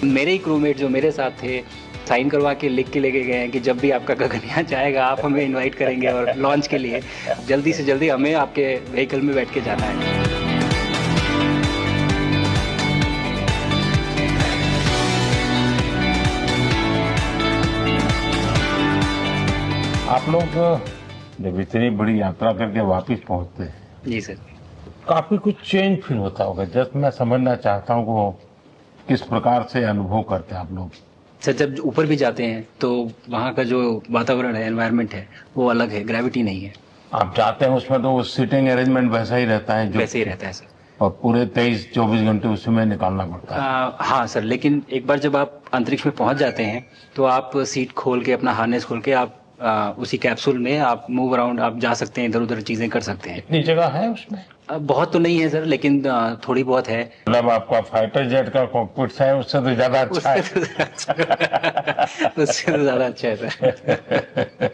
मेरे ही क्रूमेट जो मेरे साथ थे साइन करवा के लिख के लेके गए हैं कि जब भी आपका गगनयान जाएगा आप हमें इनवाइट करेंगे और लॉन्च के लिए जल्दी से जल्दी हमें आपके व्हीकल में बैठ के जाना है। आप लोग जब इतनी बड़ी यात्रा करके वापस पहुंचते हैं, जी सर। काफी कुछ चेंज फील होता होगा। जस्ट मैं समझना चाहता हूँ वो किस प्रकार से अनुभव करते हैं आप लोग। सर जब ऊपर भी जाते हैं तो वहाँ का जो वातावरण है, एनवायरनमेंट है, वो अलग है, ग्रेविटी नहीं है। आप जाते हैं उसमें तो वो सीटिंग अरेंजमेंट वैसा ही रहता है जो वैसे ही रहता है सर। और पूरे 23-24 घंटे उसमें निकालना पड़ता है। हाँ सर, लेकिन एक बार जब आप अंतरिक्ष में पहुंच जाते हैं तो आप सीट खोल के अपना हार्नेस खोल के आप उसी कैप्सूल में आप मूव अराउंड आप जा सकते हैं, इधर उधर चीजें कर सकते हैं। इतनी जगह है उसमें? बहुत तो नहीं है सर, लेकिन थोड़ी बहुत है। मतलब आपका फाइटर जेट का कॉकपिट है उससे तो ज्यादा अच्छा है। उससे तो ज्यादा अच्छा है सर।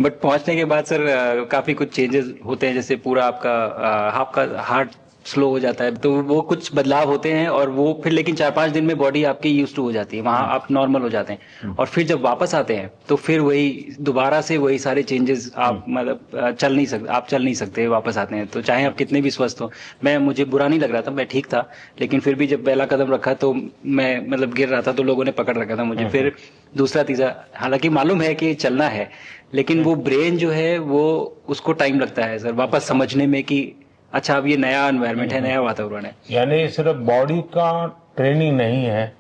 बट पहुंचने के बाद सर काफी कुछ चेंजेस होते हैं, जैसे पूरा आपका हार्ट स्लो हो जाता है, तो वो कुछ बदलाव होते हैं और वो फिर लेकिन 4-5 दिन में बॉडी आपकी यूज टू हो जाती है, वहां आप नॉर्मल हो जाते हैं। और फिर जब वापस आते हैं तो फिर वही दोबारा से वही सारे चेंजेस आप मतलब चल नहीं सकते वापस आते हैं, तो चाहे आप कितने भी स्वस्थ हो। मुझे बुरा नहीं लग रहा था, मैं ठीक था, लेकिन फिर भी जब पहला कदम रखा तो मैं मतलब गिर रहा था तो लोगों ने पकड़ रखा था मुझे। फिर दूसरा तीसरा, हालांकि मालूम है कि चलना है, लेकिन वो ब्रेन जो है वो उसको टाइम लगता है सर वापस समझने में कि अच्छा अब ये नया एनवायरनमेंट है, नया वातावरण है। यानी सिर्फ बॉडी का ट्रेनिंग नहीं है,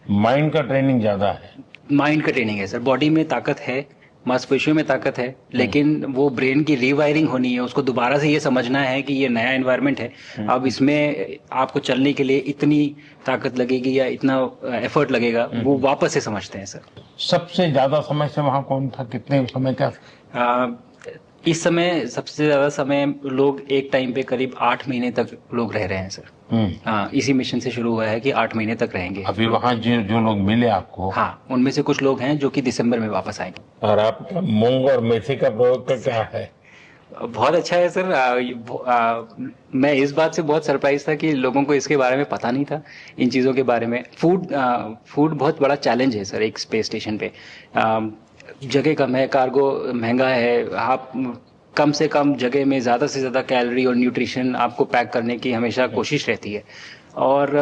माइंड का ट्रेनिंग ज्यादा है। माइंड का ट्रेनिंग है सर। बॉडी में ताकत है, मांसपेशियों में ताकत है, लेकिन वो ब्रेन की रीवायरिंग होनी है, उसको दोबारा से ये समझना है कि ये नया एनवायरनमेंट है। अब इसमें आपको चलने के लिए इतनी ताकत लगेगी या इतना एफर्ट लगेगा, वो वापस से समझते हैं सर। सबसे ज्यादा समय से वहां कौन था, कितने समय का? इस समय सबसे ज्यादा समय लोग एक टाइम पे करीब 8 महीने तक लोग रह रहे हैं सर। हाँ, इसी मिशन से शुरू हुआ है कि 8 महीने तक रहेंगे। अभी वहाँ जो लोग मिले आपको? हाँ, उनमें से कुछ लोग हैं जो कि दिसंबर में वापस आएंगे। और आपका मूंग और मेथी का प्रयोग का क्या है? बहुत अच्छा है सर। मैं इस बात से बहुत सरप्राइज था कि लोगों को इसके बारे में पता नहीं था, इन चीज़ों के बारे में। फूड बहुत बड़ा चैलेंज है सर एक स्पेस स्टेशन पे। जगह कम है, कार्गो महंगा है, आप कम से कम जगह में ज़्यादा से ज़्यादा कैलोरी और न्यूट्रिशन आपको पैक करने की हमेशा कोशिश रहती है। और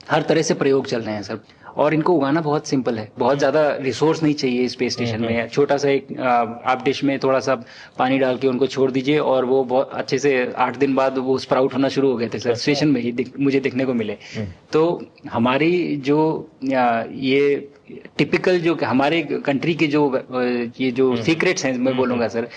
हर तरह से प्रयोग चल रहे हैं सर। और इनको उगाना बहुत सिंपल है, बहुत ज़्यादा रिसोर्स नहीं चाहिए स्पेस स्टेशन में। छोटा सा एक आप डिश में थोड़ा सा पानी डाल के उनको छोड़ दीजिए और वो बहुत अच्छे से 8 दिन बाद वो स्प्राउट होना शुरू हो गए थे सर। स्टेशन में ही मुझे देखने को मिले। तो हमारी जो ये टिपिकल जो हमारे कंट्री के जो ये जो सीक्रेट्स हैं मैं बोलूँगा सर,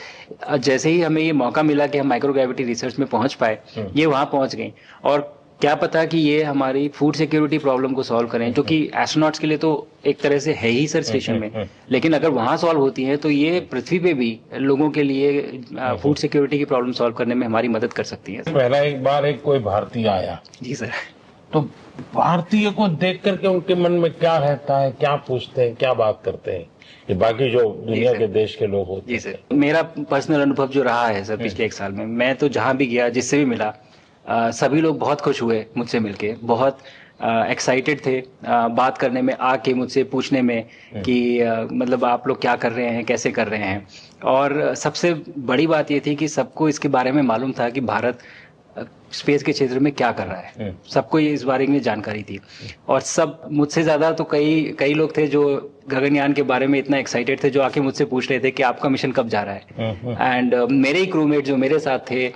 जैसे ही हमें ये मौका मिला कि हम माइक्रोग्रेविटी रिसर्च में पहुंच पाए, ये वहाँ पहुंच गई। और क्या पता कि ये हमारी फूड सिक्योरिटी प्रॉब्लम को सॉल्व करें, जो कि एस्ट्रोनॉट्स के लिए तो एक तरह से है ही सर स्टेशन में, लेकिन अगर वहाँ सॉल्व होती है तो ये पृथ्वी पे भी लोगों के लिए फूड सिक्योरिटी की प्रॉब्लम सॉल्व करने में हमारी मदद कर सकती है। पहला एक बार एक कोई भारतीय आया। जी सर। तो भारतीय को देख करके उनके मन में क्या रहता है, क्या पूछते हैं, क्या बात करते हैं, ये बाकी जो दुनिया के देश के लोग होते हैं? जी सर, मेरा पर्सनल अनुभव जो रहा है सर पिछले 1 साल में, मैं तो जहाँ भी गया, जिससे भी मिला, सभी लोग बहुत खुश हुए मुझसे मिलके, बहुत एक्साइटेड थे बात करने में, आके मुझसे पूछने में कि मतलब आप लोग क्या कर रहे हैं, कैसे कर रहे हैं। और सबसे बड़ी बात ये थी कि सबको इसके बारे में मालूम था कि भारत स्पेस के क्षेत्र में क्या कर रहा है, सबको ये इस बारे में जानकारी थी। और सब मुझसे ज्यादा तो कई लोग थे जो गगनयान के बारे में इतना एक्साइटेड थे, जो आके मुझसे पूछ रहे थे कि आपका मिशन कब जा रहा है। एंड मेरे ही क्रूमेट जो मेरे साथ थे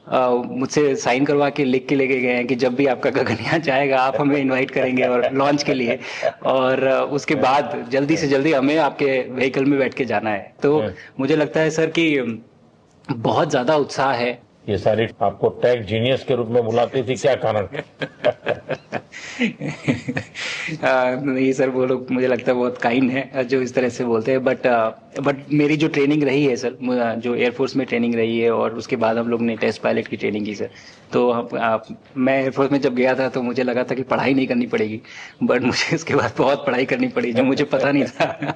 मुझसे साइन करवा के लिख के लेके गए हैं कि जब भी आपका गगनयान जाएगा आप हमें इनवाइट करेंगे और लॉन्च के लिए, और उसके बाद जल्दी से जल्दी हमें आपके व्हीकल में बैठ के जाना है। तो मुझे लगता है सर कि बहुत ज्यादा उत्साह है। ये सारी आपको टेक जीनियस के रूप में बुलाती थी, क्या कारण? नहीं सर, वो लोग मुझे लगता है बहुत काइंड है जो इस तरह से बोलते हैं। बट मेरी जो ट्रेनिंग रही है सर, जो एयरफोर्स में ट्रेनिंग रही है और उसके बाद हम लोग ने टेस्ट पायलट की ट्रेनिंग की सर, मैं एयरफोर्स में जब गया था तो मुझे लगा था कि पढ़ाई नहीं करनी पड़ेगी, बट मुझे इसके बाद बहुत पढ़ाई करनी पड़ी जो मुझे पता नहीं था।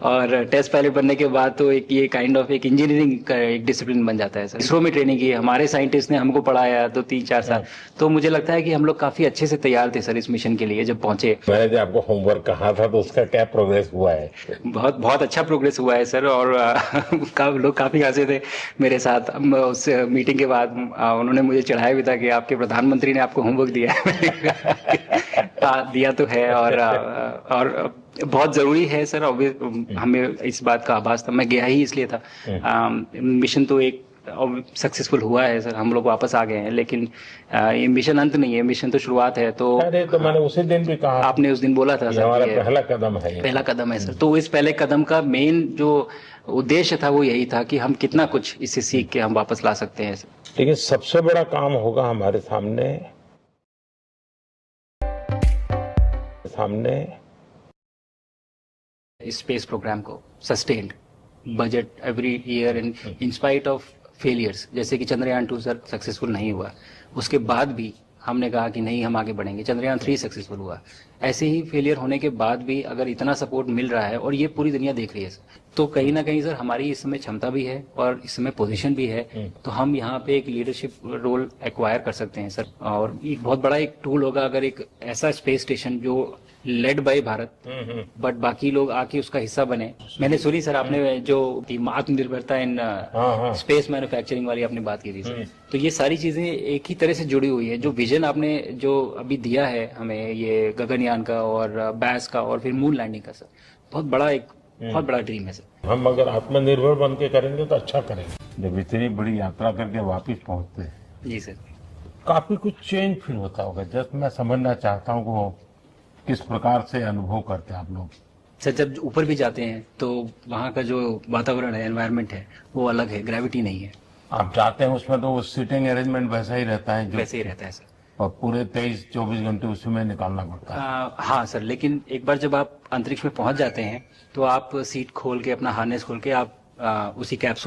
और टेस्ट पायलट बनने के बाद तो एक ये काइंड ऑफ एक इंजीनियरिंग का एक डिसिप्लिन बन जाता है सर। इसरो में ट्रेनिंग की, हमारे साइंटिस्ट ने हमको पढ़ाया 2-3-4 साल, तो मुझे लगता है कि हम लोग काफी अच्छे से तैयार थे सर इस मिशन के लिए जब पहुंचे। मैंने जो आपको होमवर्क कहा था तो उसका क्या प्रोग्रेस हुआ है? बहुत बहुत अच्छा प्रोग्रेस हुआ है सर, और लोग काफी हंसे थे मेरे साथ। उस मीटिंग के बाद उन्होंने मुझे चढ़ाया भी था कि आपके प्रधानमंत्री ने आपको होमवर्क दिया है। दिया तो है, और बहुत जरूरी है सर। हमें इस बात का आभास था, मैं गया ही इसलिए था। मिशन तो एक सक्सेसफुल हुआ है सर, हम लोग वापस आ गए हैं, लेकिन ये मिशन अंत नहीं है, मिशन तो शुरुआत है। तो अरे तो मैंने उसी दिन भी कहा, आपने उस दिन बोला था सर, हमारा पहला कदम है, पहला कदम है सर। तो इस पहले कदम का मेन जो उद्देश्य था वो यही था कि हम कितना कुछ इससे सीख के हम वापस ला सकते हैं सर। लेकिन सबसे बड़ा काम होगा हमारे सामने स्पेस प्रोग्राम को sustained budget every year in spite of failures, जैसे कि चंद्रयान 2 सर सक्सेसफुल नहीं हुआ, उसके बाद भी हमने कहा कि नहीं हम आगे बढ़ेंगे। चंद्रयान 3 सक्सेसफुल हुआ, ऐसे ही फेलियर होने के बाद भी अगर इतना सपोर्ट मिल रहा है और ये पूरी दुनिया देख रही है सर, तो कहीं ना कहीं सर हमारी इस समय क्षमता भी है और इस समय पोजीशन भी है, तो हम यहाँ पे एक लीडरशिप रोल एक्वायर कर सकते हैं सर। और एक बहुत बड़ा एक टूल होगा अगर एक ऐसा स्पेस स्टेशन जो लेड बाय भारत, बट बाकी लोग आके उसका हिस्सा बने। मैंने सुनी सर आपने जो आत्मनिर्भरता इन स्पेस मैन्युफैक्चरिंग वाली आपने बात की थी सर, तो ये सारी चीजें एक ही तरह से जुड़ी हुई है। जो विजन आपने जो अभी दिया है हमें, ये गगनयान का और बैस का और फिर मून लैंडिंग का सर, बहुत बड़ा ड्रीम है सर। हम अगर आत्मनिर्भर बन के करेंगे तो अच्छा करेंगे। जब इतनी बड़ी यात्रा करके वापिस पहुंचते हैं जी सर, काफी कुछ चेंज फील होता होगा। जस्ट मैं समझना चाहता हूँ वो किस प्रकार से अनुभव करते हैं आप लोग सर। जब ऊपर भी जाते हैं तो वहाँ का जो वातावरण है, एनवायरनमेंट है, वो अलग है, ग्रेविटी नहीं है। आप जाते हैं उसमें तो वो सीटिंग अरेंजमेंट वैसा ही रहता है जो वैसे ही रहता है सर, और पूरे 23-24 घंटे उसमें निकालना पड़ता है। हाँ सर, लेकिन एक बार जब आप अंतरिक्ष में पहुंच जाते हैं तो आप सीट खोल के, अपना हार्नेस खोल के आप उसी कैप्सूल